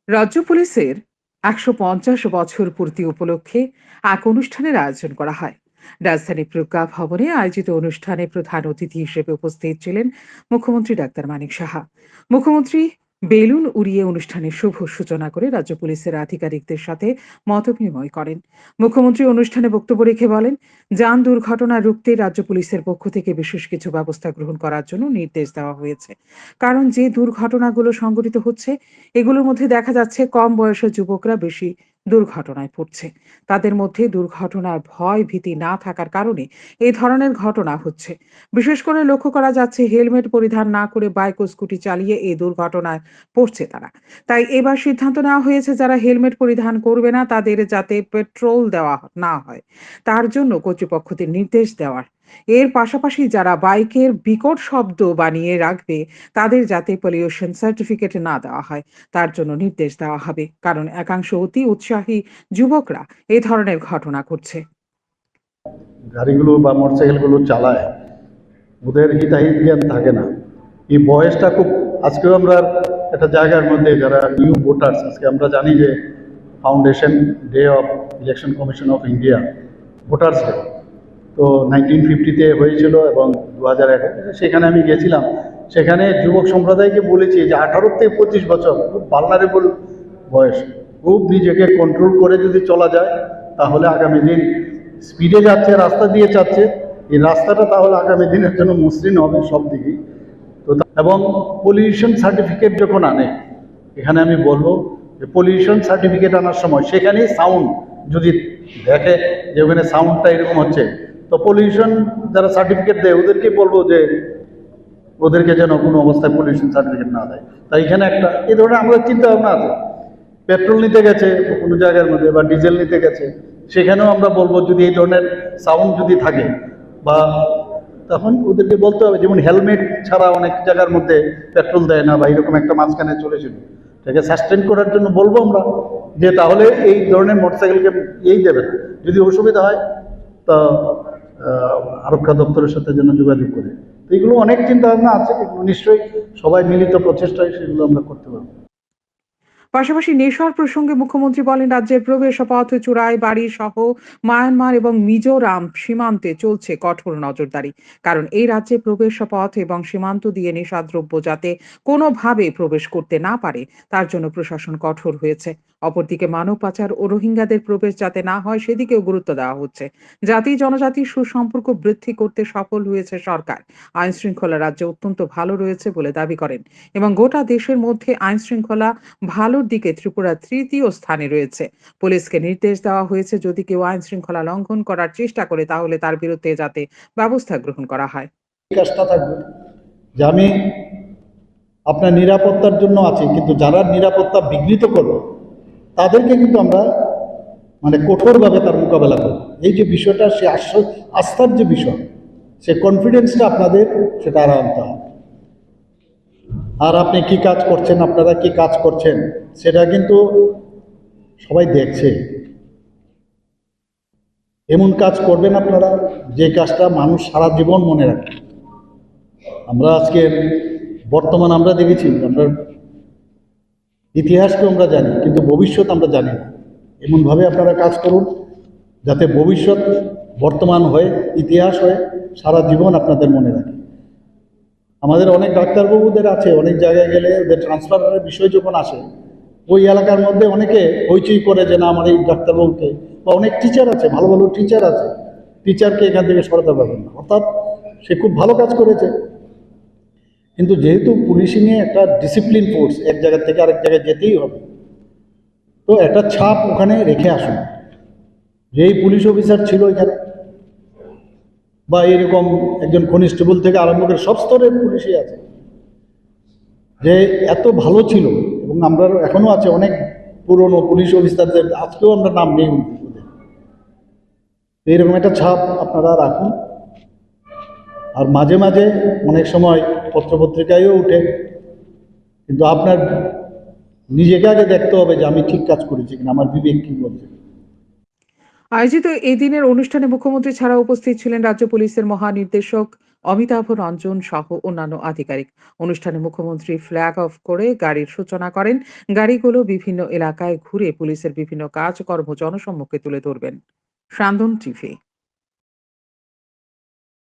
রাজ্য পুলিশের ১৫০ বছর পূর্তি উপলক্ষে এক অনুষ্ঠানের আয়োজন করা হয়। রাজধানী প্রজ্ঞা ভবনে আয়োজিত অনুষ্ঠানে প্রধান অতিথি হিসেবে উপস্থিত ছিলেন মুখ্যমন্ত্রী ডাক্তার মানিক সাহা। মুখ্যমন্ত্রী বেলুন উড়িয়ে অনুষ্ঠানের শুভ সূচনা করে রাজ্য পুলিশের আধিকারিকদের সাথে মতবিনিময় করেন। মুখ্যমন্ত্রী অনুষ্ঠানে বক্তব্য রেখে বলেন, যান দুর্ঘটনা রুখতে রাজ্য পুলিশের পক্ষ থেকে বিশেষ কিছু ব্যবস্থা গ্রহণ করার জন্য নির্দেশ দেওয়া হয়েছে। কারণ যে দুর্ঘটনাগুলো সংঘটিত হচ্ছে, এগুলোর মধ্যে দেখা যাচ্ছে কম বয়সের যুবকরা বেশি দুর্ঘটনায় পড়ছে। তাদের মধ্যে দুর্ঘটনার ভয় ভীতি না থাকার কারণে এই ধরনের ঘটনা হচ্ছে। বিশেষ করে লক্ষ্য করা যাচ্ছে হেলমেট পরিধান না করে বাইক ও স্কুটি চালিয়ে এই দুর্ঘটনায় পড়ছে তারা। তাই এবার সিদ্ধান্ত নেওয়া হয়েছে, যারা হেলমেট পরিধান করবে না তাদের যাতে পেট্রোল দেওয়া না হয়, তার জন্য কর্তৃপক্ষদের নির্দেশ দেওয়ার। এর পাশাপাশি যারা বাইকের বিকট শব্দ বানিয়ে রাখবে তাদের যাতে পলিউশন সার্টিফিকেট না দেওয়া হয়, তার জন্য নির্দেশ দেওয়া হবে। কারণ একাংশ অতি উৎসাহী যুবকরা এই ধরনের ঘটনা ঘটছে। গাড়িগুলো বা মোটরসাইকেলগুলো চালায়, ওদের হিতাহিত জ্ঞান থাকে না। এই বয়সটা খুব, আজকেও আমরা একটা জায়গার মধ্যে যারা নিউ ভোটার্স, আজকে আমরা জানি যে foundation day of election commission of India, voters day তো 1950-তে হয়েছিল এবং 2001 সেখানে আমি গেছিলাম। সেখানে যুবক সম্প্রদায়কে বলেছি যে 18 থেকে 25 বছর খুব ভালনারেবল বয়স, খুব নিজেকে কন্ট্রোল করে যদি চলা যায় তাহলে আগামী দিন স্পিডে যাচ্ছে, রাস্তা দিয়ে যাচ্ছে, এই রাস্তাটা তাহলে আগামী দিনের জন্য মসৃণ হবে সব দিকেই। তো এবং পলিউশন সার্টিফিকেট যখন আনে, এখানে আমি বলবো যে পলিউশন সার্টিফিকেট আনার সময় সেখানেই সাউন্ড যদি দেখে যে ওখানে সাউন্ডটা এরকম হচ্ছে, তো পলিউশন যারা সার্টিফিকেট দেয় ওদেরকে বলবো যে ওদেরকে যেন কোনো অবস্থায় পলিউশন সার্টিফিকেট না দেয়। তাই এখানে একটা এই ধরনের আমাদের চিন্তা ভাবনা আছে। পেট্রোল নিতে গেছে কোনো জায়গার মধ্যে বা ডিজেল নিতে গেছে, সেখানেও আমরা বলবো যদি এই ধরনের সাউন্ড যদি থাকে বা তখন ওদেরকে বলতে হবে, যেমন হেলমেট ছাড়া অনেক জায়গার মধ্যে পেট্রোল দেয় না বা এরকম একটা মাঝখানে চলেছিল, তাকে সাস্টেন করার জন্য বলবো আমরা যে তাহলে এই ধরনের মোটরসাইকেলকে দেবে না। যদি অসুবিধা হয় তো আরক্ষা দপ্তরের সাথে যেন যোগাযোগ করে। তো এগুলো অনেক চিন্তা ভাবনা আছে, এগুলো নিশ্চয়ই সবাই মিলিত প্রচেষ্টায় সেগুলো আমরা করতে পারবো। পাশাপাশি নেশার প্রসঙ্গে মুখ্যমন্ত্রী বলেন, রাজ্যের প্রবেশ পথ চূড়াই বাড়ি সহ মায়ানমার এবং মিজোরাম সীমান্তে চলছে কঠোর নজরদারি। কারণ এই রাজ্যে প্রবেশ পথ এবং সীমান্ত দিয়ে নেশাদ্রব্য যাতে কোনোভাবে প্রবেশ করতে না পারে, তার জন্য প্রশাসন কঠোর হয়েছে। অপরদিকে মানব পাচার ও রোহিঙ্গাদের প্রবেশ যাতে না হয় সেদিকেও গুরুত্ব দেওয়া হচ্ছে। জাতি জনজাতির সুসম্পর্ক বৃদ্ধি করতে সফল হয়েছে সরকার। আইন শৃঙ্খলা রাজ্যে অত্যন্ত ভালো রয়েছে বলে দাবি করেন এবং গোটা দেশের মধ্যে আইন শৃঙ্খলা ভালোর দিকে ত্রিপুরা তৃতীয় স্থানে রয়েছে। পুলিশকে নির্দেশ দেওয়া হয়েছে, যদি কেউ আইন শৃঙ্খলা লঙ্ঘন করার চেষ্টা করে তাহলে তার বিরুদ্ধে যাতে ব্যবস্থা গ্রহণ করা হয়। কাজটা থাকবে যে আমি আপনার নিরাপত্তার জন্য আছি, কিন্তু যারা নিরাপত্তা বিঘ্নিত করবে তাদেরকে কিন্তু আমরা মানে কঠোরভাবে তার মোকাবেলা করব। এই যে বিষয়টা, সে আস্থার যে বিষয়, সে কনফিডেন্সটা আপনাদের সেটা আর আনতে হবে। আর আপনি কি কাজ করছেন, আপনারা কি কাজ করছেন সেটা কিন্তু সবাই দেখছে। এমন কাজ করবেন আপনারা যে কাজটা মানুষ সারা জীবন মনে রাখে। আমরা আজকে বর্তমান আমরা দেখেছি, আমরা ইতিহাসকে আমরা জানি কিন্তু ভবিষ্যৎ আমরা জানি না। এমনভাবে আপনারা কাজ করুন যাতে ভবিষ্যৎ বর্তমান হয়ে ইতিহাস হয়ে সারা জীবন আপনাদের মনে রাখে। আমাদের অনেক ডাক্তারবাবুদের আছে, অনেক জায়গায় গেলে ওদের ট্রান্সফারের বিষয় যখন আসে, ওই এলাকার মধ্যে অনেকে হইচই করে যে না আমার এই ডাক্তারবাবুকে, বা অনেক টিচার আছে, ভালো ভালো টিচার আছে, টিচারকে এখান থেকে সরাতে পারবেন না। অর্থাৎ সে খুব ভালো কাজ করেছে, কিন্তু যেহেতু পুলিশিং এ একটা ডিসিপ্লিন ফোর্স, এক জায়গা থেকে আরেক জায়গায় যেতেই হবে, তো একটা ছাপ ওখানে রেখে আসুন যে এই পুলিশ অফিসার ছিল এখানে, বা এরকম একজন কনস্টেবল থেকে আরম্ভ করে সব স্তরের পুলিশই আছে, যে এত ভালো ছিল। এবং আমরা এখনো আছে অনেক পুরনো পুলিশ অফিসারদের, আজকেও আমরা নাম নেই ওদের। এইরকম একটা ছাপ আপনারা রাখুন। আর মাঝে মাঝে অনেক সময় পত্রপত্রিকায়ও উঠে, কিন্তু আপনার নিজেকে আগে দেখতে হবে যে আমি ঠিক কাজ করেছি কিনা, আমার বিবেক কি বলছে। আয়োজিত এই দিনের অনুষ্ঠানে মুখ্যমন্ত্রী ছাড়া উপস্থিত ছিলেন রাজ্য পুলিশের মহানির্দেশক অমিতাভ রঞ্জন সহ অন্যান্য আধিকারিক। অনুষ্ঠানে মুখ্যমন্ত্রী ফ্ল্যাগ অফ করে গাড়ির সূচনা করেন। গাড়িগুলো বিভিন্ন এলাকায় ঘুরে পুলিশের বিভিন্ন কাজকর্ম জনসম্মুখে তুলে ধরবেন। স্পন্দন টিভি।